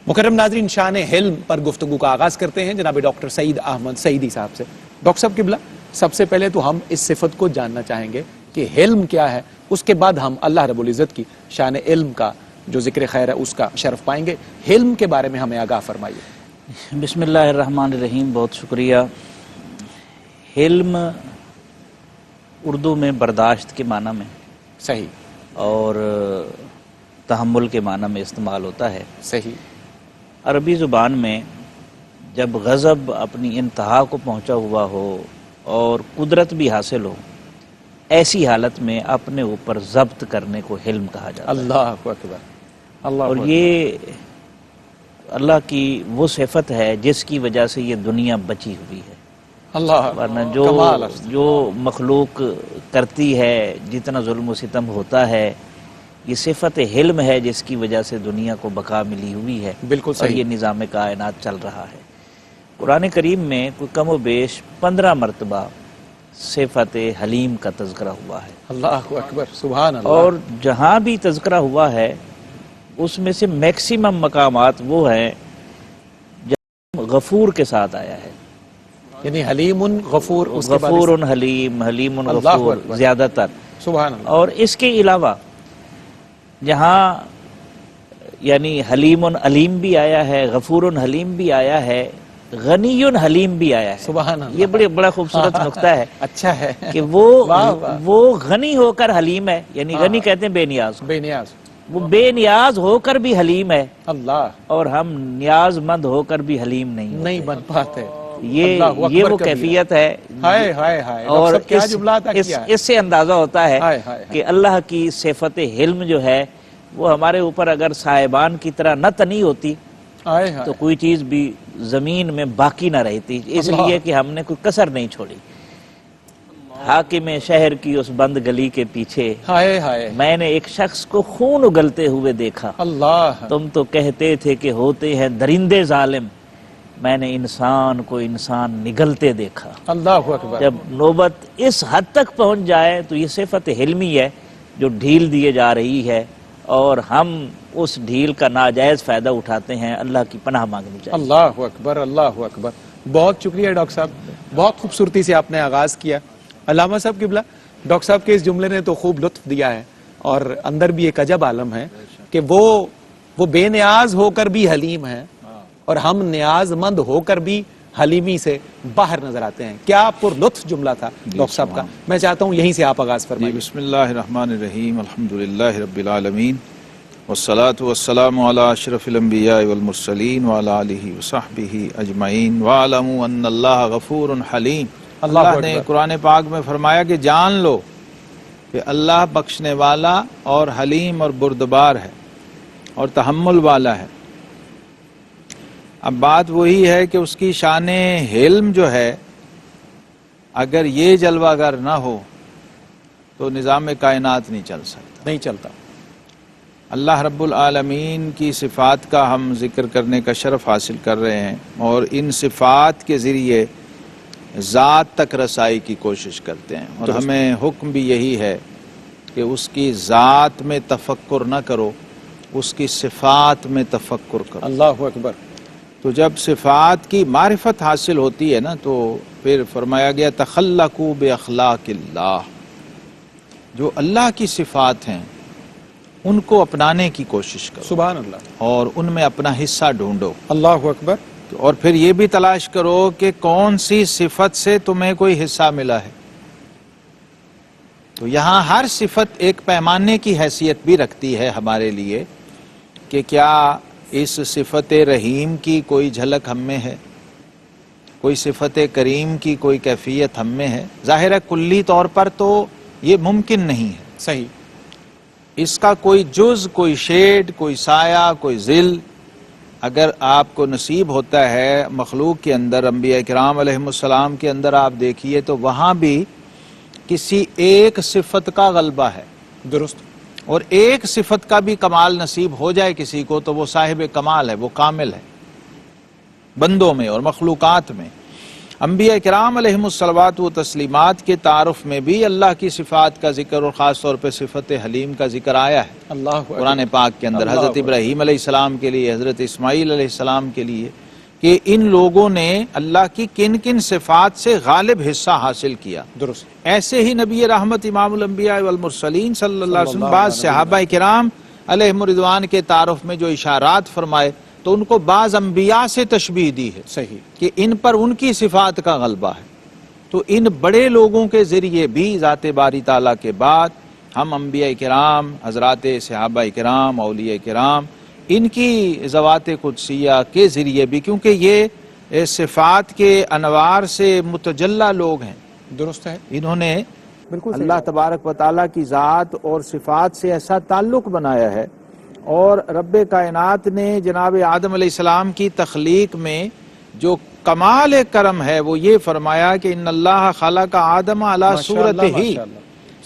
مکرم ناظرین، شان حلم پر گفتگو کا آغاز کرتے ہیں جناب ڈاکٹر سعید احمد سعیدی صاحب سے۔ ڈاکٹر صاحب قبلہ، سب سے پہلے تو ہم اس صفت کو جاننا چاہیں گے کہ حلم کیا ہے، اس کے بعد ہم اللہ رب العزت کی شان علم کا جو ذکر خیر ہے اس کا شرف پائیں گے۔ حلم کے بارے میں ہمیں آگاہ فرمائیے۔ بسم اللہ الرحمن الرحیم، بہت شکریہ۔ حلم اردو میں برداشت کے معنی میں صحیح، اور تحمل کے معنی میں استعمال ہوتا ہے۔ صحیح۔ عربی زبان میں جب غضب اپنی انتہا کو پہنچا ہوا ہو اور قدرت بھی حاصل ہو، ایسی حالت میں اپنے اوپر ضبط کرنے کو حلم کہا جاتا ہے۔ اللہ اکبر، اللہ اور اکبر۔ یہ اللہ کی وہ صفت ہے جس کی وجہ سے یہ دنیا بچی ہوئی ہے۔ اللہ، ورنہ کمال ہے۔ جو مخلوق کرتی ہے، جتنا ظلم و ستم ہوتا ہے، یہ صفت حلم ہے جس کی وجہ سے دنیا کو بقا ملی ہوئی ہے۔ بالکل اور صحیح۔ یہ نظام کائنات چل رہا ہے۔ قرآن کریم میں کوئی کم و بیش 15 مرتبہ صفت حلیم کا تذکرہ ہوا ہے، اللہ اکبر، سبحان اللہ۔ اور جہاں بھی تذکرہ ہوا ہے اس میں سے میکسیمم مقامات وہ ہیں جہاں غفور کے ساتھ آیا ہے، یعنی حلیم غفور، اس کے بعد غفور حلیم، حلیم اللہ غفور اکبر، زیادہ تر۔ سبحان اللہ۔ اور اس کے علاوہ جہاں یعنی حلیم علیم بھی آیا ہے، غفور حلیم بھی آیا ہے، غنی حلیم بھی آیا ہے۔ سبحان اللہ۔ یہ بڑا خوبصورت نقطہ ہے اچھا ہے کہ واہ واہ، وہ غنی ہو کر حلیم ہے، یعنی غنی کہتے ہیں بے نیاز، بے نیاز، وہ بے نیاز ہو کر بھی حلیم ہے، اللہ اور ہم نیاز مند ہو کر بھی حلیم نہیں بن پاتے۔ یہ اللہ اکبر وہ کبیرہ۔ کیفیت ہے۔ ہائے ہائے ہائے، اور ڈاکٹر صاحب کیا جملہ عطا کیا ہے۔ اس سے اندازہ ہوتا ہے ہائے ہائے کہ اللہ کی صفت حلم جو ہے وہ ہمارے اوپر اگر صاحبان کی طرح نہ تنی ہوتی ہائے ہائے، تو کوئی چیز بھی زمین میں باقی نہ رہتی، اس اللہ۔ لیے کہ ہم نے کوئی کسر نہیں چھوڑی۔ حاکم شہر کی اس بند گلی کے پیچھے ہائے ہائے، میں نے ایک شخص کو خون اگلتے ہوئے دیکھا، اللہ، تم تو کہتے تھے کہ ہوتے ہیں درندے ظالم، میں نے انسان کو انسان نگلتے دیکھا۔ اللہ اکبر۔ جب نوبت اس حد تک پہنچ جائے تو یہ صفت حلمی ہے جو ڈھیل دیے جا رہی ہے، اور ہم اس ڈھیل کا ناجائز فائدہ اٹھاتے ہیں۔ اللہ کی پناہ مانگنی چاہیے۔ اللہ اکبر، اللہ اکبر۔ بہت شکریہ ڈاکٹر صاحب، بہت خوبصورتی سے آپ نے آغاز کیا۔ علامہ صاحب قبلہ، ڈاکٹر صاحب کے اس جملے نے تو خوب لطف دیا ہے، اور اندر بھی ایک عجب عالم ہے کہ وہ بے نیاز ہو کر بھی حلیم ہے، اور ہم نیاز مند ہو کر بھی حلیمی سے باہر نظر آتے ہیں۔ کیا پر لطف جملہ تھا ڈاکٹر صاحب کا۔ میں چاہتا ہوں یہیں سے آپ آغاز فرمائیے۔ بسم اللہ الرحمن الرحیم، الحمدللہ رب العالمین، والصلاة والسلام علی اشرف الانبیاء والمرسلین وعلی آلہ وصحبہ اجمعین، وَاعْلَمُوا أَنَّ اللَّهَ غَفُورٌ حَلِيمٌ۔ اللہ نے قرآن پاک میں فرمایا کہ جان لو کہ اللہ بخشنے والا اور حلیم اور بردبار ہے اور تحمل والا ہے۔ اب بات وہی ہے کہ اس کی شان حلم جو ہے، اگر یہ جلوہ گر نہ ہو تو نظام کائنات نہیں چل سکتا، نہیں چلتا۔ اللہ رب العالمین کی صفات کا ہم ذکر کرنے کا شرف حاصل کر رہے ہیں، اور ان صفات کے ذریعے ذات تک رسائی کی کوشش کرتے ہیں، اور ہمیں حکم بھی یہی ہے کہ اس کی ذات میں تفکر نہ کرو، اس کی صفات میں تفکر کرو۔ اللہ اکبر۔ تو جب صفات کی معرفت حاصل ہوتی ہے نا، تو پھر فرمایا گیا تخلقوا باخلاق اللہ، جو اللہ کی صفات ہیں ان کو اپنانے کی کوشش کرو، سبحان اللہ، اور ان میں اپنا حصہ ڈھونڈو، اللہ اکبر۔ اور پھر یہ بھی تلاش کرو کہ کون سی صفت سے تمہیں کوئی حصہ ملا ہے۔ تو یہاں ہر صفت ایک پیمانے کی حیثیت بھی رکھتی ہے ہمارے لیے کہ کیا اس صفت رحیم کی کوئی جھلک ہم میں ہے، کوئی صفت کریم کی کوئی کیفیت ہم میں ہے۔ ظاہر ہے کلی طور پر تو یہ ممکن نہیں ہے، صحیح، اس کا کوئی جز، کوئی شیڈ، کوئی سایہ، کوئی ظل اگر آپ کو نصیب ہوتا ہے مخلوق کے اندر، انبیاء کرام علیہ السلام کے اندر آپ دیکھیے تو وہاں بھی کسی ایک صفت کا غلبہ ہے، درست۔ اور ایک صفت کا بھی کمال نصیب ہو جائے کسی کو تو وہ صاحب کمال ہے، وہ کامل ہے بندوں میں اور مخلوقات میں۔ انبیاء کرام علیہم الصلوات و تسلیمات کے تعارف میں بھی اللہ کی صفات کا ذکر اور خاص طور پہ صفت حلیم کا ذکر آیا ہے اللہ قرآن پاک کے اندر، حضرت ابراہیم علیہ السلام کے لیے، حضرت اسماعیل علیہ السلام کے لیے، کہ ان لوگوں نے اللہ کی کن کن صفات سے غالب حصہ حاصل کیا۔ درست۔ ایسے ہی نبی رحمت امام الانبیاء والمرسلین صلی اللہ علیہ وسلم بعض صحابہ کرام علیہم رضوان کے تعارف میں جو اشارات فرمائے تو ان کو بعض انبیاء سے تشبیہ دی ہے صحیح۔ کہ ان پر ان کی صفات کا غلبہ ہے۔ تو ان بڑے لوگوں کے ذریعے بھی ذات باری تعالیٰ کے بعد ہم انبیاء کرام، حضرات صحابہ کرام، اولیاء کرام، ان کی ذوات قدسیہ کے ذریعے بھی، کیونکہ یہ صفات کے انوار سے متجلی لوگ ہیں، درست ہے، انہوں نے بالکل صحیح اللہ تبارک و تعالیٰ کی ذات اور صفات سے ایسا تعلق بنایا ہے۔ اور رب کائنات نے جناب آدم علیہ السلام کی تخلیق میں جو کمال کرم ہے وہ یہ فرمایا کہ ان اللہ خلق آدم علی صورتہ ہی،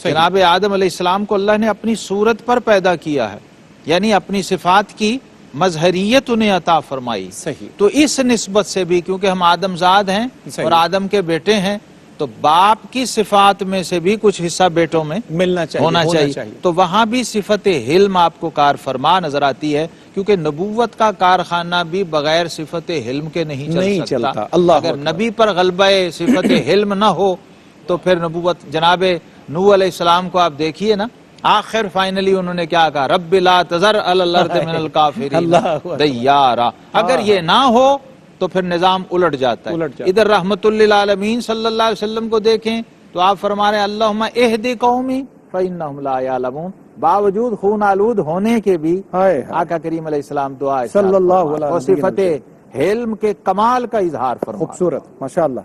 جناب آدم علیہ السلام کو اللہ نے اپنی صورت پر پیدا کیا ہے، یعنی اپنی صفات کی مظہریت انہیں عطا فرمائی۔ صحیح۔ تو اس نسبت سے بھی، کیونکہ ہم آدم زاد ہیں صحیح۔ اور آدم کے بیٹے ہیں، تو باپ کی صفات میں سے بھی کچھ حصہ بیٹوں میں ملنا چاہیے، ہونا چاہیے۔ تو وہاں بھی صفت حلم آپ کو کار فرما نظر آتی ہے، کیونکہ نبوت کا کارخانہ بھی بغیر صفت حلم کے نہیں چل سکتا۔ اگر نبی پر غلبہ صفت حلم نہ ہو تو پھر نبوت، جناب نوح علیہ السلام کو آپ دیکھیے نا، آخر فائنلی انہوں نے کیا کہا، رب لا تذر علی الارض من الکافرین دیارا۔ اگر یہ نہ ہو تو پھر نظام الٹ جاتا ہے۔ ادھر رحمت للعالمین صلی اللہ علیہ وسلم کو دیکھیں تو آپ فرما رہے ہیں اللہم اہدی قومی فإنہم لا یعلمون، باوجود خون آلود ہونے کے بھی آقا کریم علیہ السلام دعا صلی اللہ علیہ وسلم اور صفت حلم کے کمال کا اظہار فرما۔ خوبصورت، ماشاءاللہ۔